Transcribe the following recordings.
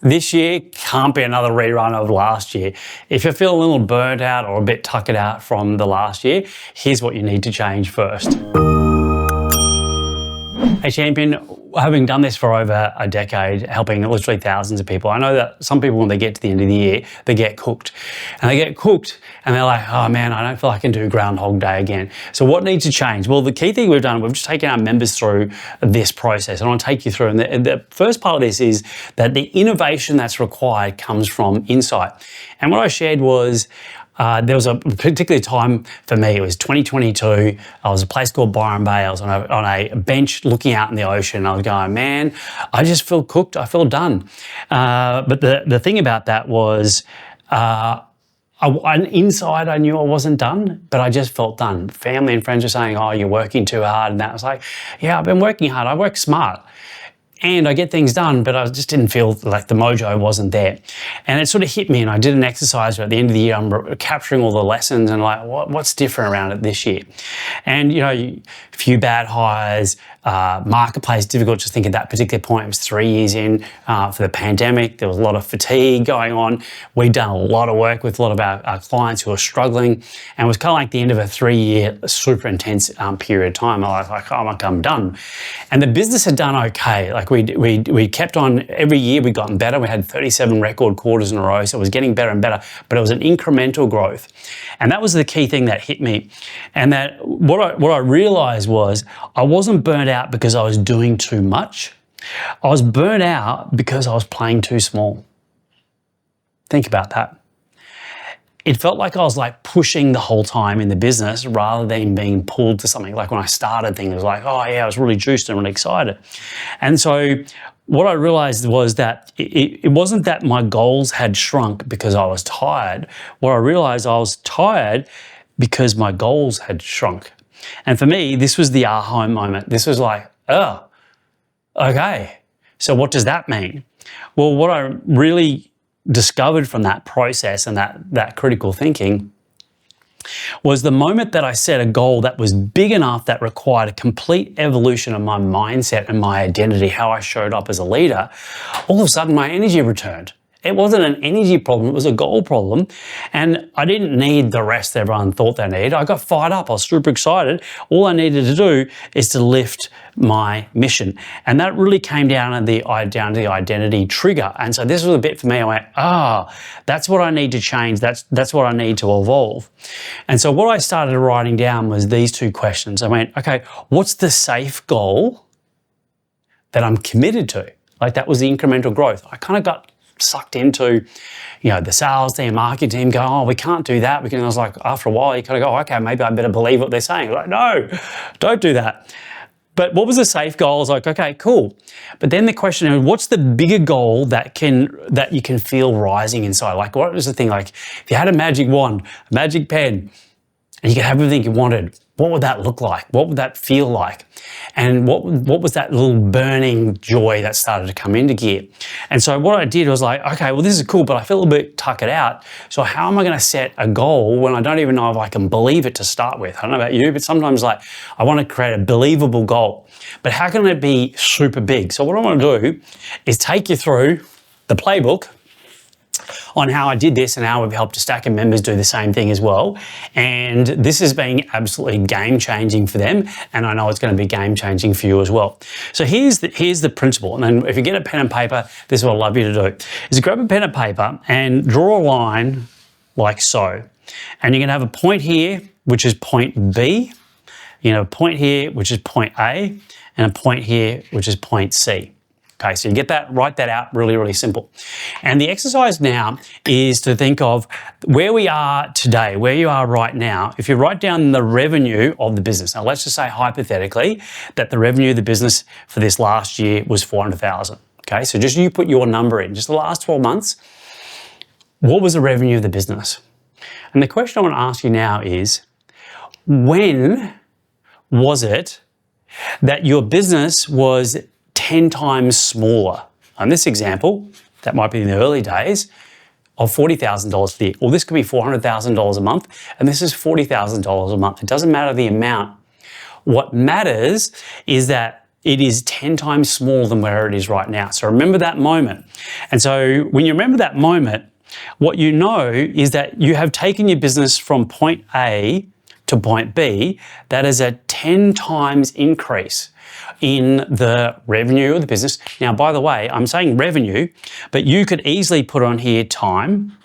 This year can't be another rerun of last year. If you feel a little burnt out or a bit tuckered out from the last year, here's what you need to change first. Hey champion, having done this for over a decade, helping literally thousands of people, I know that some people, when they get to the end of the year, they get cooked. And they get cooked and they're like, oh man, I don't feel like I can do Groundhog Day again. So what needs to change? Well, the key thing we've done, we've just taken our members through this process. I want to take you through. And the first part of this is that the innovation that's required comes from insight. And what I shared was, there was a particular time for me, it was 2022, I was a place called Byron Bay, I was on a bench looking out in the ocean, I was going, man, I just feel cooked, I feel done. But the thing about that was, inside I knew I wasn't done, but I just felt done. Family and friends were saying, oh, you're working too hard, and that was like, yeah, I've been working hard, I work smart. And I get things done, but I just didn't feel like the mojo wasn't there. And it sort of hit me, and I did an exercise where at the end of the year, I'm capturing all the lessons and like, what's different around it this year? And, you know, a few bad hires, marketplace difficult. Just think at that particular point, it was 3 years in for the pandemic. There was a lot of fatigue going on. We'd done a lot of work with a lot of our clients who were struggling, and it was kind of like the end of a 3-year super intense period of time. I was like, oh, I'm done. And the business had done okay. Like we kept on, every year we'd gotten better. We had 37 record quarters in a row, so it was getting better and better, but it was an incremental growth. And that was the key thing that hit me. And that what I realized was I wasn't burnt out because I was doing too much. I was burnt out because I was playing too small. Think about that. It felt like I was like pushing the whole time in the business rather than being pulled to something. Like when I started things, it was like, oh yeah, I was really juiced and really excited. And so what I realized was that it wasn't that my goals had shrunk because I was tired. What I realized, I was tired because my goals had shrunk. And for me, this was the aha moment. This was like, oh, okay. So what does that mean? Well, what I really discovered from that process and that critical thinking was the moment that I set a goal that was big enough, that required a complete evolution of my mindset and my identity, how I showed up as a leader, all of a sudden my energy returned. It wasn't an energy problem, it was a goal problem. And I didn't need the rest everyone thought they needed. I got fired up, I was super excited. All I needed to do is to lift my mission. And that really came down to the identity trigger. And so this was a bit for me, I went, that's what I need to change, that's what I need to evolve. And so what I started writing down was these two questions. I went, okay, what's the safe goal that I'm committed to? Like that was the incremental growth. I kind of got sucked into, you know, the sales team, marketing team go, oh, we can't do that. I was like, after a while, you kind of go, okay, maybe I better believe what they're saying. Like, no, don't do that. But what was the safe goal? I was like, okay, cool. But then the question is, what's the bigger goal that you can feel rising inside? Like, what was the thing? Like, if you had a magic wand, a magic pen, and you could have everything you wanted, what would that look like? What would that feel like? And what was that little burning joy that started to come into gear? And so what I did was like, okay, well, this is cool, but I feel a bit tuckered out. So how am I going to set a goal when I don't even know if I can believe it to start with? I don't know about you, but sometimes like I want to create a believable goal, but how can it be super big? So what I want to do is take you through the playbook on how I did this and how we've helped a stack of members do the same thing as well. And this is being absolutely game-changing for them, and I know it's going to be game-changing for you as well. So here's the principle, and then if you get a pen and paper, this is what I'd love you to do, is grab a pen and paper and draw a line like so. And you're going to have a point here, which is point B, you know, a point here, which is point A, and a point here, which is point C. Okay, so you get that, write that out, really, really simple. And the exercise now is to think of where we are today, where you are right now. If you write down the revenue of the business, now let's just say hypothetically that the revenue of the business for this last year was 400,000. Okay, so just you put your number in, just the last 12 months, what was the revenue of the business? And the question I want to ask you now is, when was it that your business was 10 times smaller? On this example, that might be in the early days, of $40,000 a year. Or this could be $400,000 a month, and this is $40,000 a month. It doesn't matter the amount. What matters is that it is 10 times smaller than where it is right now. So remember that moment. And so when you remember that moment, what you know is that you have taken your business from point A to point B. That is a 10 times increase in the revenue of the business. Now, by the way, I'm saying revenue, but you could easily put on here time.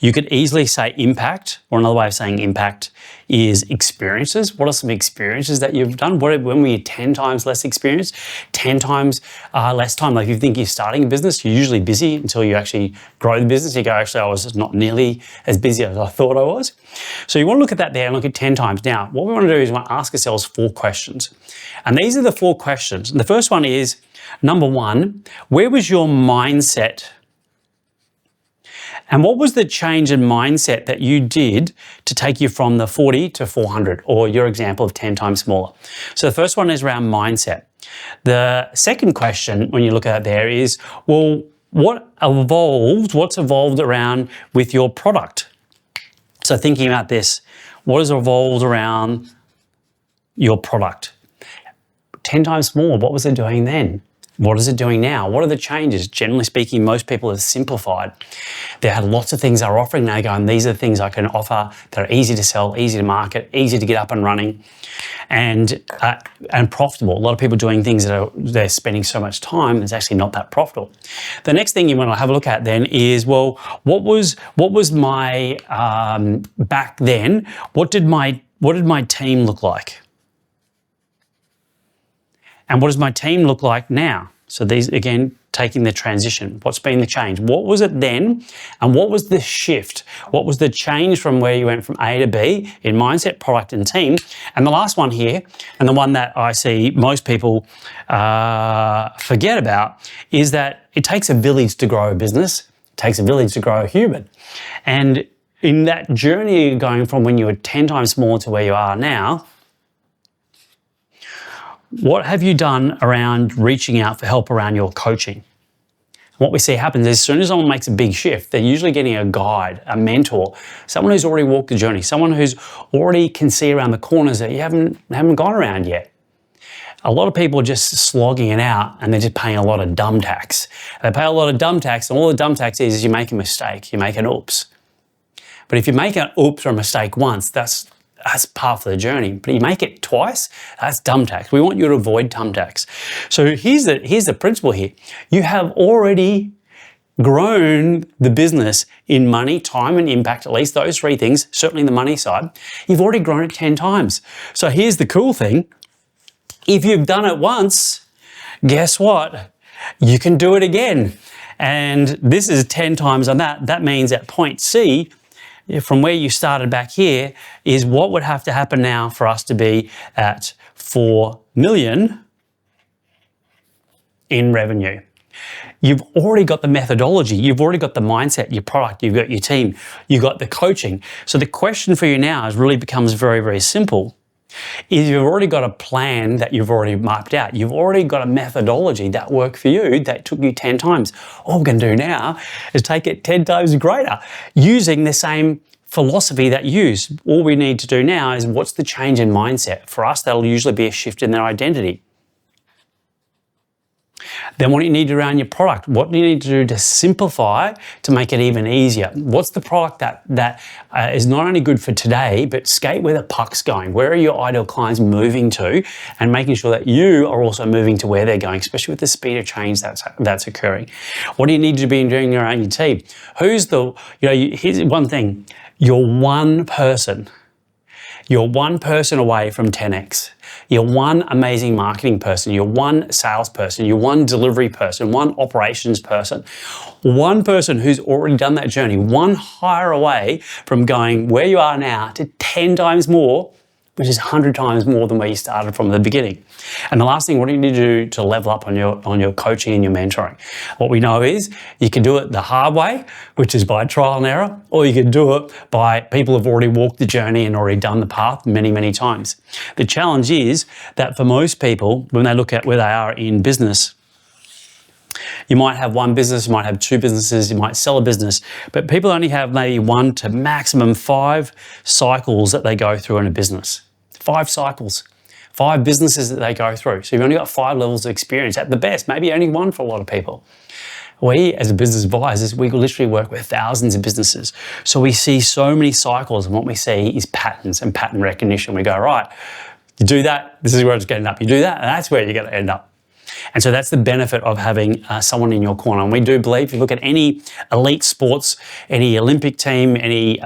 You could easily say impact, or another way of saying impact is experiences. What are some experiences that you've done? When were you 10 times less experienced, 10 times less time? Like if you think you're starting a business, you're usually busy until you actually grow the business. You go, actually, I was not nearly as busy as I thought I was. So you want to look at that there and look at 10 times. Now, what we want to do is we want to ask ourselves 4 questions. And these are the 4 questions. And the first one is, number 1, where was your mindset? And what was the change in mindset that you did to take you from the 40 to 400, or your example of 10 times smaller? So the first one is around mindset. The second question, when you look at it there, is, well, what's evolved around with your product? So thinking about this, what has evolved around your product? 10 times smaller, what was it doing then? What is it doing now? What are the changes? Generally speaking, most people have simplified. They had lots of things they're offering now going, these are the things I can offer that are easy to sell, easy to market, easy to get up and running, and profitable. A lot of people doing things that they're spending so much time, it's actually not that profitable. The next thing you want to have a look at then is, well, what was my back then? What did my team look like? And what does my team look like now? So these, again, taking the transition. What's been the change? What was it then? And what was the shift? What was the change from where you went from A to B in mindset, product, and team? And the last one here, and the one that I see most people forget about, is that it takes a village to grow a business. It takes a village to grow a human. And in that journey going from when you were 10 times smaller to where you are now, what have you done around reaching out for help around your coaching? What we see happens is as soon as someone makes a big shift, they're usually getting a guide, a mentor, someone who's already walked the journey, someone who's already can see around the corners that you haven't gone around yet. A lot of people are just slogging it out and they're just paying a lot of dumb tax. They pay a lot of dumb tax, and all the dumb tax is you make a mistake, you make an oops. But if you make an oops or a mistake once, that's part of the journey. But you make it twice, that's dumb tax. We want you to avoid dumb tax. So here's the principle here. You have already grown the business in money, time, and impact, at least those 3 things, certainly the money side. You've already grown it 10 times. So here's the cool thing. If you've done it once, guess what? You can do it again. And this is 10 times on that. That means at point C, from where you started back here, is what would have to happen now for us to be at 4 million in revenue. You've already got the methodology, you've already got the mindset, your product, you've got your team, you've got the coaching. So the question for you now really becomes very, very simple. Is you've already got a plan that you've already mapped out. You've already got a methodology that worked for you that took you 10 times. All we're going to do now is take it 10 times greater using the same philosophy that you use. All we need to do now is what's the change in mindset? For us, that'll usually be a shift in their identity. Then what do you need around your product? What do you need to do to simplify to make it even easier? What's the product that is not only good for today, but skate where the puck's going? Where are your ideal clients moving to? And making sure that you are also moving to where they're going, especially with the speed of change that's occurring. What do you need to be doing around your team? Here's one thing. You're one person. You're one person away from 10x. You're one amazing marketing person. You're one salesperson. You're one delivery person, one operations person, one person who's already done that journey, one hire away from going where you are now to 10 times more, which is 100 times more than where you started from the beginning. And the last thing, what do you need to do to level up on your coaching and your mentoring? What we know is you can do it the hard way, which is by trial and error, or you can do it by people who've already walked the journey and already done the path many, many times. The challenge is that for most people, when they look at where they are in business, you might have one business, you might have 2 businesses, you might sell a business, but people only have maybe 1 to maximum 5 cycles that they go through in a business. 5 cycles. 5 businesses that they go through. So you've only got 5 levels of experience at the best, maybe only 1 for a lot of people. We, as business advisors, we literally work with thousands of businesses. So we see so many cycles, and what we see is patterns and pattern recognition. We go, right, you do that, this is where it's going to end up. You do that, and that's where you're going to end up. And so that's the benefit of having someone in your corner. And we do believe, if you look at any elite sports, any Olympic team, any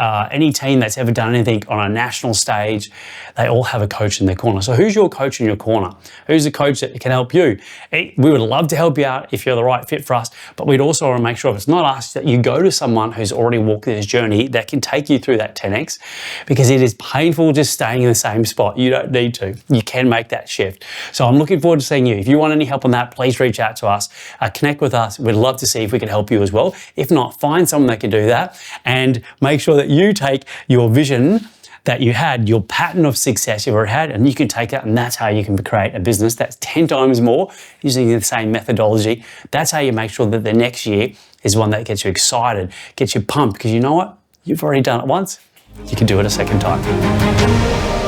team that's ever done anything on a national stage, they all have a coach in their corner. So who's your coach in your corner? Who's the coach that can help you? We would love to help you out if you're the right fit for us, but we'd also want to make sure if it's not us, that you go to someone who's already walked this journey that can take you through that 10x, because it is painful just staying in the same spot. You don't need to. You can make that shift. So I'm looking forward to seeing you. If you want any help on that, please reach out to us, connect with us. We'd love to see if we can help you as well. If not, find someone that can do that, and make sure that you take your vision that you had, your pattern of success you've already had, and you can take that, and that's how you can create a business that's 10 times more using the same methodology. That's how you make sure that the next year is one that gets you excited, gets you pumped, because you know what? You've already done it once, you can do it a second time.